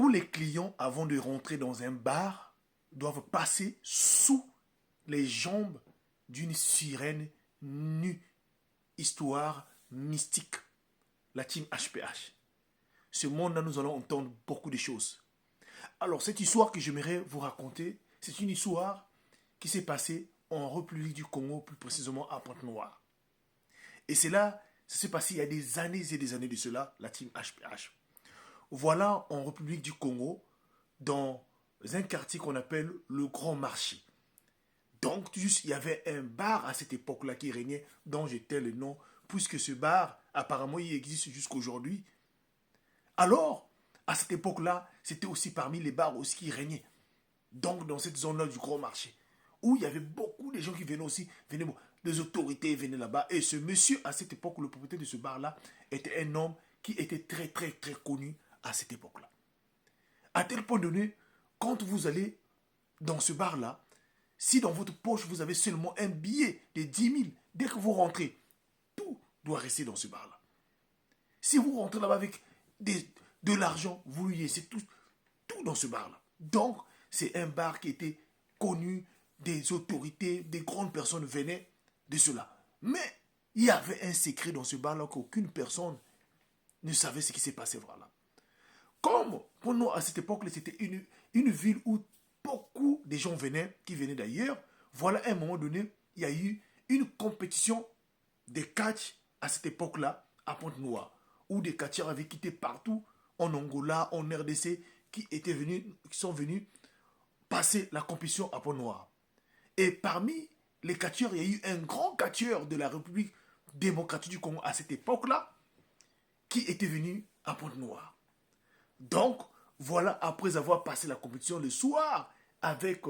Tous les clients, avant de rentrer dans un bar, doivent passer sous les jambes d'une sirène nue. Histoire mystique. La team HPH. Ce monde-là, nous allons entendre beaucoup de choses. Alors, cette histoire que j'aimerais vous raconter, c'est une histoire qui s'est passée en République du Congo, plus précisément à Pointe-Noire. Et c'est là, ça s'est passé il y a des années et des années de cela, la team HPH. Voilà en République du Congo, dans un quartier qu'on appelle le Grand Marché. Donc, juste, il y avait un bar à cette époque-là qui régnait, dont j'étais le nom, puisque ce bar, apparemment, il existe jusqu'à aujourd'hui. Alors, à cette époque-là, c'était aussi parmi les bars aussi qui régnaient. Donc, dans cette zone-là du Grand Marché, où il y avait beaucoup de gens qui venaient aussi, des autorités venaient là-bas. Et ce monsieur, à cette époque, le propriétaire de ce bar-là, était un homme qui était très, très, très connu à cette époque-là. À tel point donné, quand vous allez dans ce bar-là, si dans votre poche, vous avez seulement un billet de 10 000, dès que vous rentrez, tout doit rester dans ce bar-là. Si vous rentrez là-bas avec de l'argent, vous lui laissez tout dans ce bar-là. Donc, c'est un bar qui était connu, des autorités, des grandes personnes venaient de cela. Mais il y avait un secret dans ce bar-là qu'aucune personne ne savait ce qui s'est passé voilà. Comme pour nous, à cette époque, c'était une ville où beaucoup de gens venaient, qui venaient d'ailleurs. Voilà, à un moment donné, il y a eu une compétition de catch à cette époque-là, à Pointe-Noire, où des catcheurs avaient quitté partout, en Angola, en RDC, qui sont venus passer la compétition à Pointe-Noire. Et parmi les catcheurs, il y a eu un grand catcheur de la République démocratique du Congo à cette époque-là, qui était venu à Pointe-Noire. Donc, voilà, après avoir passé la compétition le soir avec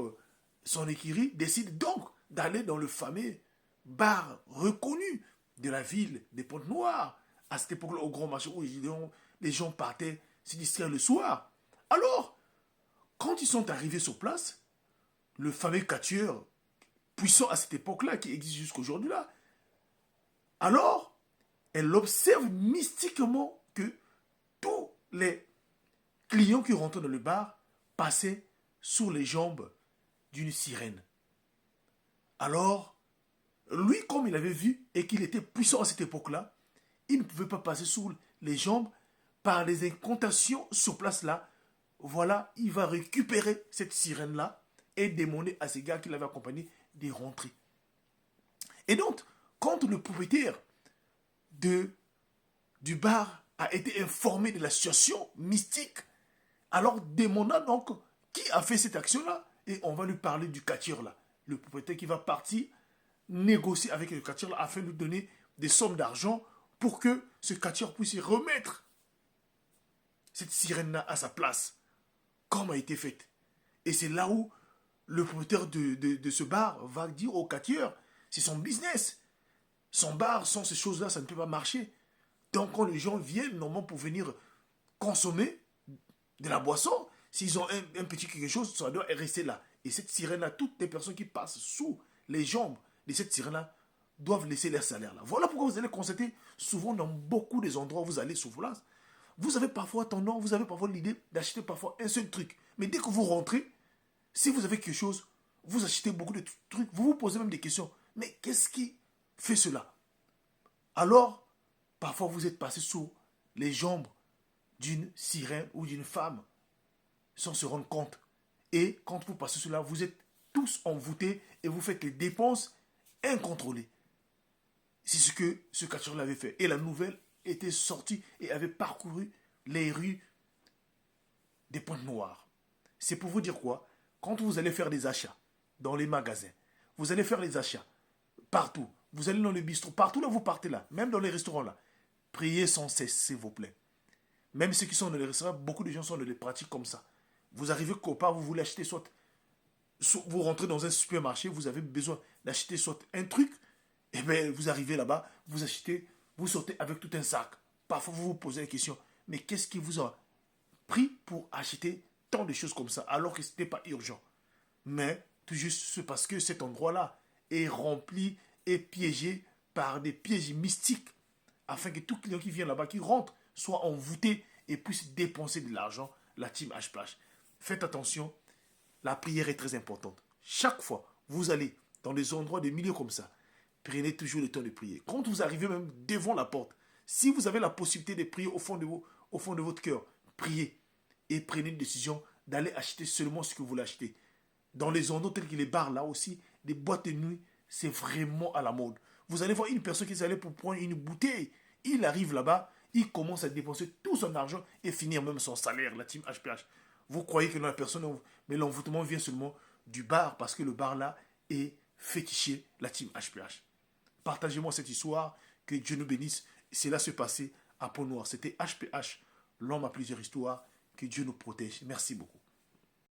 son écurie, décide donc d'aller dans le fameux bar reconnu de la ville des Pointe-Noire, à cette époque-là, au Grand Marché, où les gens partaient se distraire le soir. Alors, quand ils sont arrivés sur place, le fameux catcheur puissant à cette époque-là, qui existe jusqu'à aujourd'hui là, alors, elle observe mystiquement que tous les clients qui rentraient dans le bar passaient sous les jambes d'une sirène. Alors, lui, comme il avait vu et qu'il était puissant à cette époque-là, il ne pouvait pas passer sous les jambes par les incantations sur place là. Voilà, il va récupérer cette sirène-là et demander à ces gars qui l'avaient accompagné de rentrer. Et donc, quand le propriétaire du bar a été informé de la situation mystique, alors demanda donc qui a fait cette action-là et on va lui parler du catcheur là. Le propriétaire qui va partir négocier avec le catcheur là afin de lui donner des sommes d'argent pour que ce catcheur puisse remettre cette sirène-là à sa place, comme a été faite. Et c'est là où le propriétaire de ce bar va dire au catcheur, c'est son business. Son bar, sans ces choses-là, ça ne peut pas marcher. Donc quand les gens viennent normalement pour venir consommer de la boisson, s'ils ont un petit quelque chose, ça doit rester là. Et cette sirène-là, toutes les personnes qui passent sous les jambes de cette sirène-là doivent laisser leur salaire là. Voilà pourquoi vous allez constater souvent dans beaucoup des endroits où vous allez sur place, vous avez parfois tendance, vous avez parfois l'idée d'acheter parfois un seul truc. Mais dès que vous rentrez, si vous avez quelque chose, vous achetez beaucoup de trucs, vous vous posez même des questions. Mais qu'est-ce qui fait cela? Alors, parfois vous êtes passé sous les jambes d'une sirène ou d'une femme sans se rendre compte. Et quand vous passez cela, vous êtes tous envoûtés et vous faites les dépenses incontrôlées. C'est ce que ce catcheur l'avait fait. Et la nouvelle était sortie et avait parcouru les rues des Pointe-Noires. C'est pour vous dire quoi? Quand vous allez faire des achats dans les magasins, vous allez faire les achats partout. Vous allez dans le bistrot, partout là vous partez là, même dans les restaurants là. Priez sans cesse, s'il vous plaît. Même ceux qui sont dans les restaurants, beaucoup de gens sont dans les pratiques comme ça. Vous arrivez quelque part, vous voulez acheter soit vous rentrez dans un supermarché, vous avez besoin d'acheter soit un truc, et bien vous arrivez là-bas, vous achetez, vous sortez avec tout un sac. Parfois vous vous posez la question, mais qu'est-ce qui vous a pris pour acheter tant de choses comme ça, alors que ce n'était pas urgent? Mais tout juste parce que cet endroit-là est rempli et piégé par des pièges mystiques, afin que tout client qui vient là-bas, qui rentre, soit envoûté et puissent dépenser de l'argent, la team HPH. Faites attention, la prière est très importante. Chaque fois, vous allez dans des endroits de milieu comme ça, prenez toujours le temps de prier. Quand vous arrivez même devant la porte, si vous avez la possibilité de prier au fond de votre cœur, priez et prenez une décision d'aller acheter seulement ce que vous voulez acheter. Dans les endroits tels que les bars, là aussi, des boîtes de nuit, c'est vraiment à la mode. Vous allez voir une personne qui est allée pour prendre une bouteille. Il arrive là-bas, il commence à dépenser tout son argent et finir même son salaire, la team HPH. Vous croyez que la personne, mais l'envoûtement vient seulement du bar parce que le bar là est fétiché, la team HPH. Partagez-moi cette histoire, que Dieu nous bénisse. Cela se passait à Pont-Noir. C'était HPH, l'homme à plusieurs histoires. Que Dieu nous protège. Merci beaucoup.